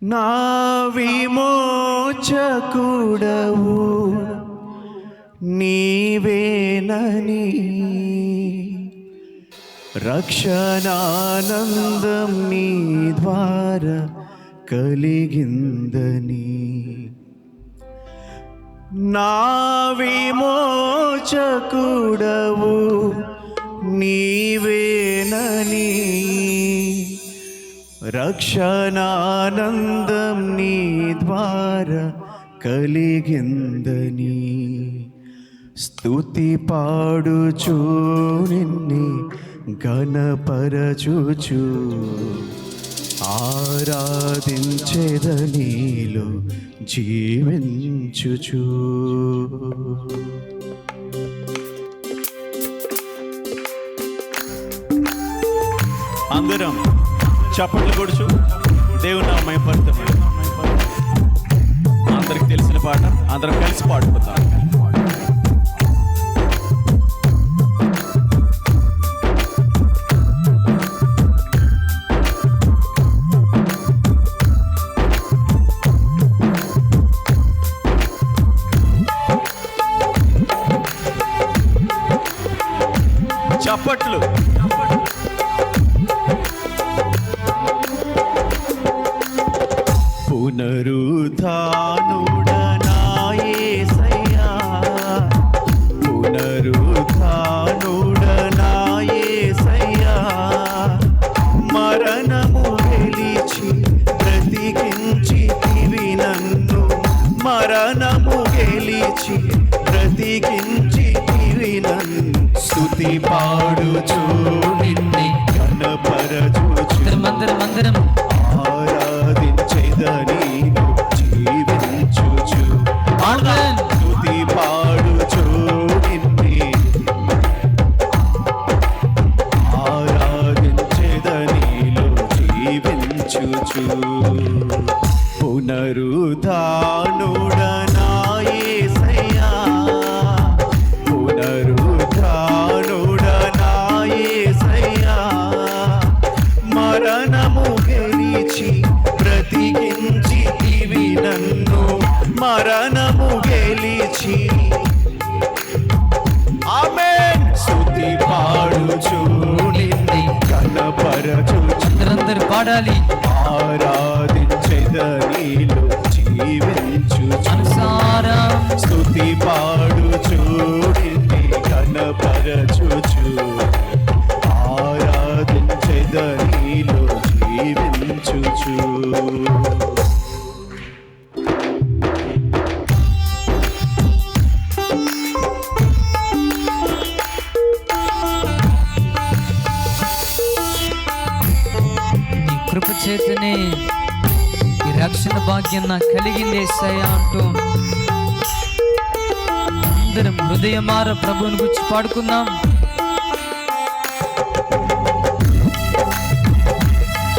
నా విమోచకుడవు నీవేనని రక్షణానందం నీ ద్వారా కలిగిందని నా విమోచకుడవు నీవేనని రక్షణానందం నీ ద్వారా కలిగిందని స్తుతి పాడుచు నిన్నే ఘనపరచుచు ఆరాధించెదనీలో జీవించుచు. అందరం చప్పట్లు కొడుచు దేవుని నామం పడుతున్నాడు. అందరికి తెలిసిన పాట అందరం కలిసి పాడుకుందాం. చప్పట్లు. పునరుద్ధానుడా యేసయ్యా, పునరుద్ధానుడా యేసయ్యా, మరణము గెలిచి బ్రతికించితివి నన్ను, మరణము గెలిచి బ్రతికించితివి నన్ను. స్తుతి పాడుచు నిన్నే ఘనపరచుచు ఆరాధించెదనీలో జీవించుచు. స్తుతి పాడుచు నిన్నే ఆరాధించెదనీలో జీవించుచు. పునరుద్ధానుడా యేసయ్యా, పునరుద్ధానుడా యేసయ్యా, మరణము గెలిచి బ్రతికించితివి నన్ను, మరణము గెలిచి. ఆమేన్. స్తుతి పాడుచు నిన్నే ఘనపరచుచు అందరూ పాడాలి. ఆరాధించెదనీలో జీవించుచు. స్తుతి పాడుచు నిన్నే ఘనపరచుచు ఆరాధించెదనీలో జీవించుచు. కృప చేతనే ఈ రక్షణ భాగ్యం నాకు కలిగింది యేసయ్యా అంటూ అందరం హృదయమార ప్రభువుని గురించి పాడుకుందాం.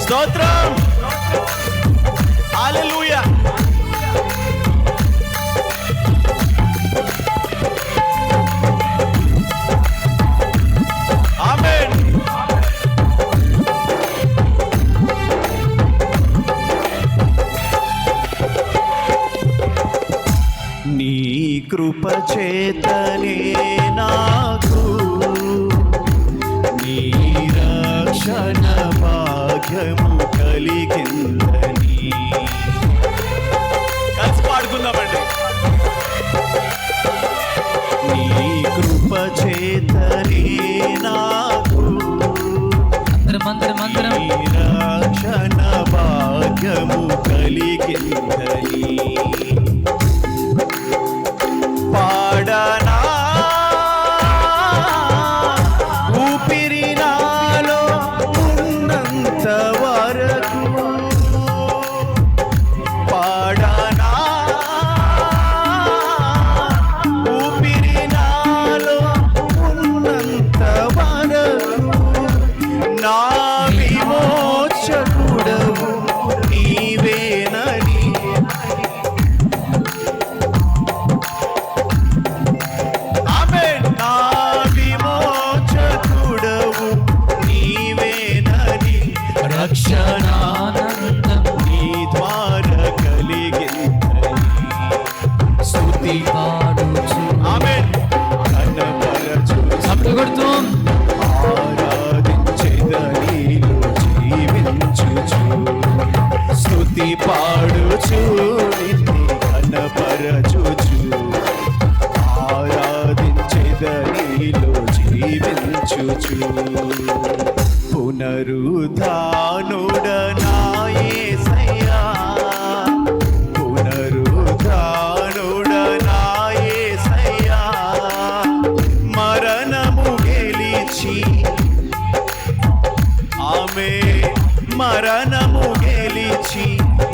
స్తోత్రం. హల్లెలూయా. ఆమేన్. నీ కృప చేతనే నాకు నీ రక్షణ భాగ్యము కలిగిందని. కలిసి పాడుకుందామండి. నీ కృప చేతనే నాకు అందరం నీ రక్షణ భాగ్యము కలిగిందని. పాడనా ఊపిరి నాలో ఉన్నంత వరకు, పాడనా ఊపిరి నాలో ఉన్నంత వరకు, నా విమోచకుడవు నీవేనని. రక్షణానందం నీ ద్వారా పునరుద్ధానుడనా యేసయ్యా, పునరుద్ధానుడనా యేసయ్యా, మరణము గెలిచి మరణము గెలిచి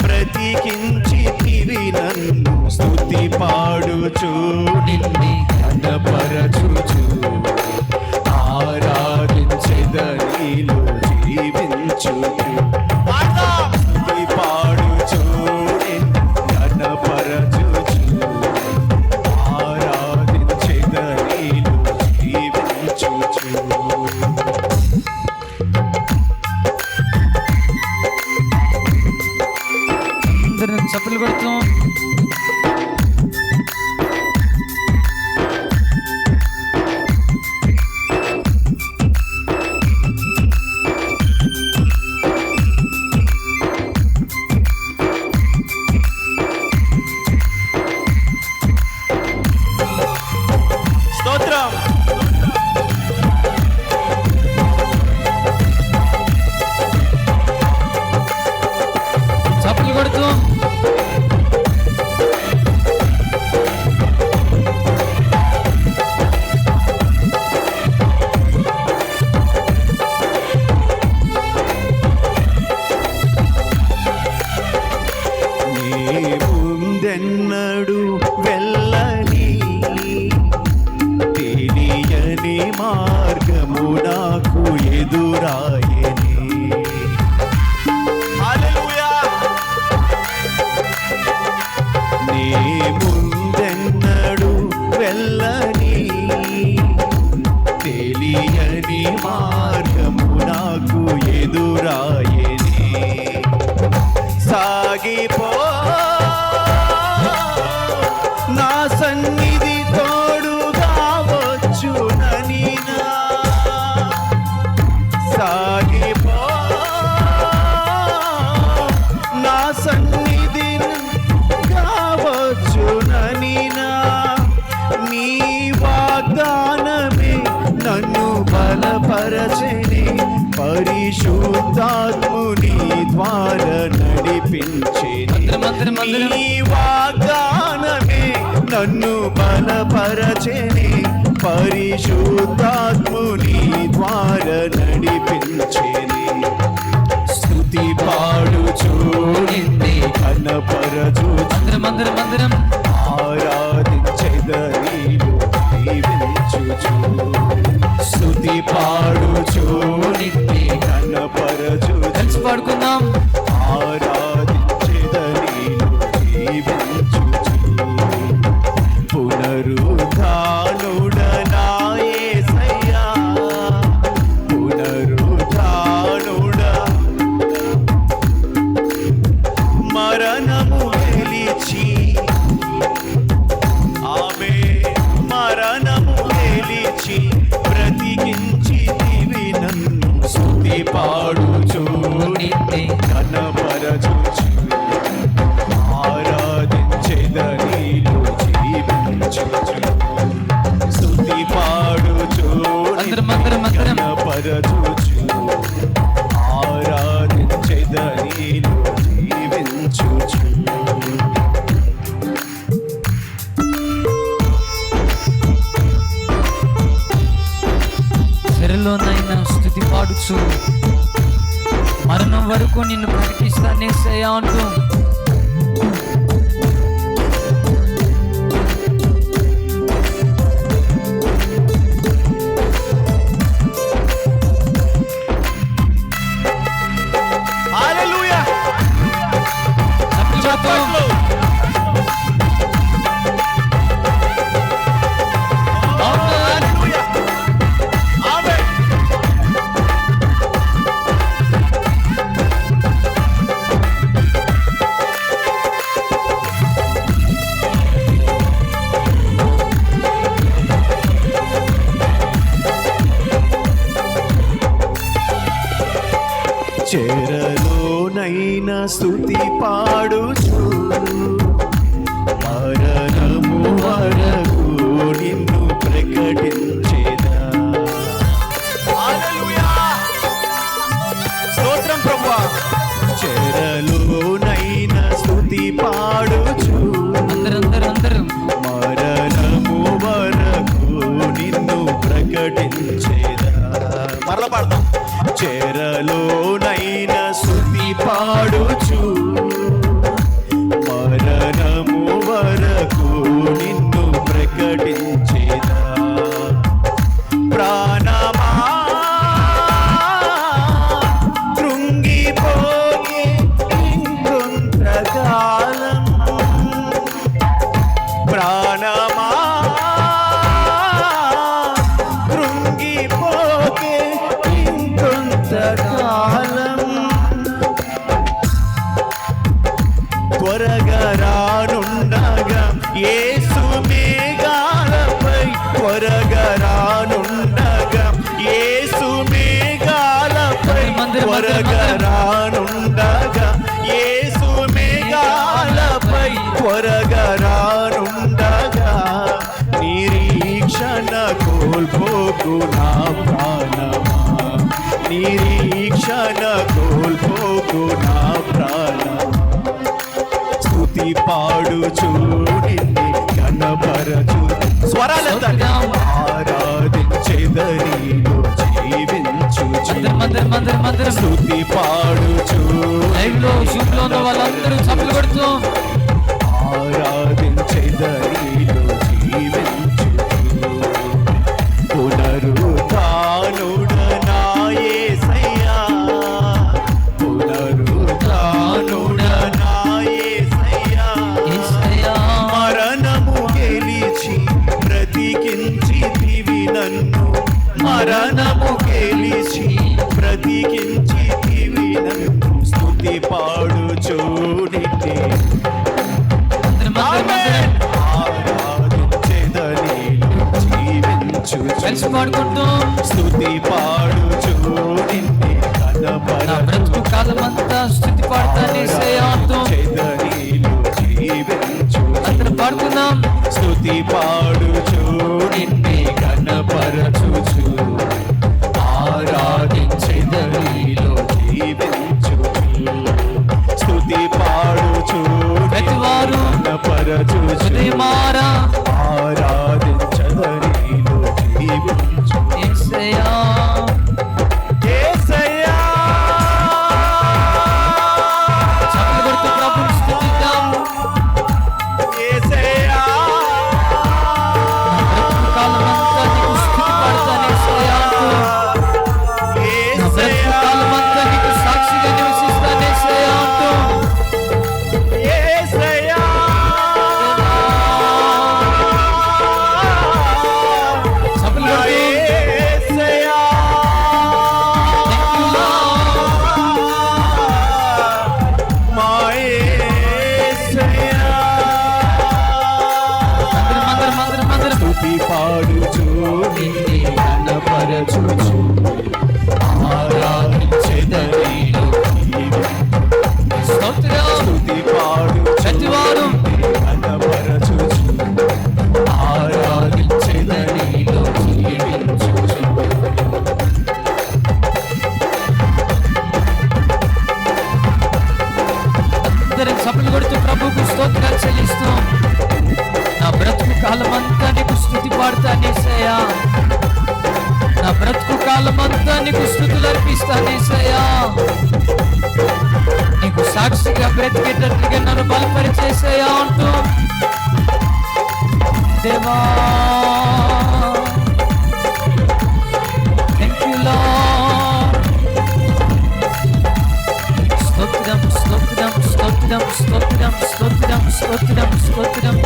బ్రతికించితివి నన్ను. స్తుతి పాడుచు నిన్ను కనపరచుచు ఆరాధించెదనిలో జీవించుచు. స్తుతి పాడుచు నిన్ను కనపరచుచు ఆరాధించెదనిలో జీవించుచు. చప్పులు కొడుతున్నాం. స్తోత్రం. చప్పులు కొడుతూ ముందెన్నడు వెళ్ళని తెలియని మార్గము నాకు ఎదురాయని. హల్లెలూయా. నీ ముందెన్నడు వెళ్ళని తెలియని మార్గము నాకు ఎదురాయని. సాగిపో నా సన్నిధి తోడుగా వచ్చునని. సాగిపో నా సన్నిధి కావచ్చునని. నీ వాగ్దానమే నన్ను బలపరచని. పరిశుద్ధాత్ముని ద్వారా నడిపించేని. నీ వాగ్దానమే నన్ను బలపరచని. పరిశుద్ధాత్ముని ద్వారా నడిపించేని. స్తుతి పాడుచు నిన్నే కనపరచుచు ఆరాధించెదనిలో జీవించుచు. స్తుతి పాడుచు నిన్నే కనపరచుచు కలిసి పాడుకుందాం. ఆరాధించెదనిలో జీవించుచు. పునరుద్ధానుడనా యేసయ్యా, పునరుద్ధానుడా, మరణము గెలిచి మరణము గెలిచి బ్రతికించితివి నన్ను. స్తుతి పాడుచు నిన్నే కనపరచుచు ఆరాధించెదనిలో జీవించుచు. స్తుతి పాడుచు కనపరచుచు ఆరాధించెదనిలో జీవించుచు. చెరలోనైనా స్తుతి పాడుచు మరణం వరకు నిన్ను ప్రకటిస్తానేసయ్యా అంటూ హల్లెలూయా. చప్పట్లు. హల్లెలూయా. ఆమేన్. చెరలోనైనా స్తుతి పాడుచు మరణము వరకు నిన్ను ప్రకటించేదా. హల్లెలూయా. చెరలోనైనా స్తుతి పాడుచు అందరూ మరణము వరకు నిన్ను ప్రకటించేదా. మరల పాడతాం. చెరలోనైనా స్తుతి పాడుచు మరణము వరకు నిన్ను ప్రకటించేదా. ప్రాణమా కృంగిపోయే ఇంకొంతకాలం, ప్రాణమా కృంగిపోయే ఇంకొంతకాలం, త్వరగా రానుండగా యేసు మేఘాలపై, త్వరగా రానుండగా యేసు మేఘాలపై, త్వరగా రానుండగా యేసు మేఘాలపై, త్వరగా రానుండగా నిరీక్షణ కోల్పోకు నా ప్రాణమా, నిరీక్షణ కోల్పోకు నా ప్రాణమా. స్తుతి పాడుచు నిన్ను కనపరచు, స్వరాలెత్తండి. ఆరాధించెదనిలో జీవించు, స్తుతి పాడుచు లైవ్లో జూమ్లో ఉన్న వాళ్ళందరూ చప్పట్లు కొడుతూ ఆరాధించెదనిలో జీవించు. పునరుత్థానుడ నా యేసయ్యా, పునరుత్థానుడ నా యేసయ్యా, యేసయ్యా మరణము గెలిచి బ్రతికించితివి నన్ను, మరణము గెలిచి బ్రతికించితివి నన్ను. స్తుతి పాడుచు నిన్నే ఆరాధించెదనిలో జీవించు, కలిసి పాడుకుంటూ స్తుతి పాడుచు నిన్నే నా కనపరచు, బ్రతుకు కాలమంతా స్తుతి పాడతాను యేసయ్యా అంటూ ఆరాధించెదనిలో జీవించు, అందరం పాడుకుందాం. స్తుతి పాడుచు నిన్నే కనపరచుచు, ఆరాధించెదనిలో జీవించు, స్తుతి పాడుచు ప్రతివారు కనపరచుచు, హృదయమారా ఆరాధించెదనిలో జీవించు. యేసయ్యా యేసయ్యా చప్పట్లు కొడుతూ ప్రభువుని స్తుతిద్దాం. యేసయ్యా బ్రతుకు కాలమంతా నీకు స్తుతి పాడతాను యేసయ్యా అంటూ నా బ్రతుకు కాలమంతా నీకు సాక్షిగా నివసిస్తాను యేసయ్యా అంటూ యేసయ్యా చప్పట్లు నా కొడుతూ యేసయ్యా మా యేసయ్యా అందరం స్తుతి పాడుచు నిన్నే కనపరచుచు, ఆరాధించెదనిలో జీవించు, స్తోత్రం. స్తుతి పాడుచు ప్రతివారు నిన్నే కనపరచుచు, ఆరాధించెదనిలో జీవించు. అందరం చప్పట్లు కొడుతూ ప్రభువుకు స్తోత్రాలు చెల్లిస్తూ నా బ్రతుకు కాలమంతా నీకు స్తుతి పాడతాను యేసయ్యా, నా బ్రతుకు కాలమంతా నీకు స్తుతులు అర్పిస్తాను యేసయ్యా, నీకు సాక్షిగా బ్రతికేటట్లుగా నన్ను బలపరిచేసయ్యా అంటూ దేవా థ్యాంక్ యూ లార్డ్. స్తోత్రం స్తోత్రం స్తోత్రం స్తోత్రం స్తోత్రం స్తోత్రం స్తోత్రం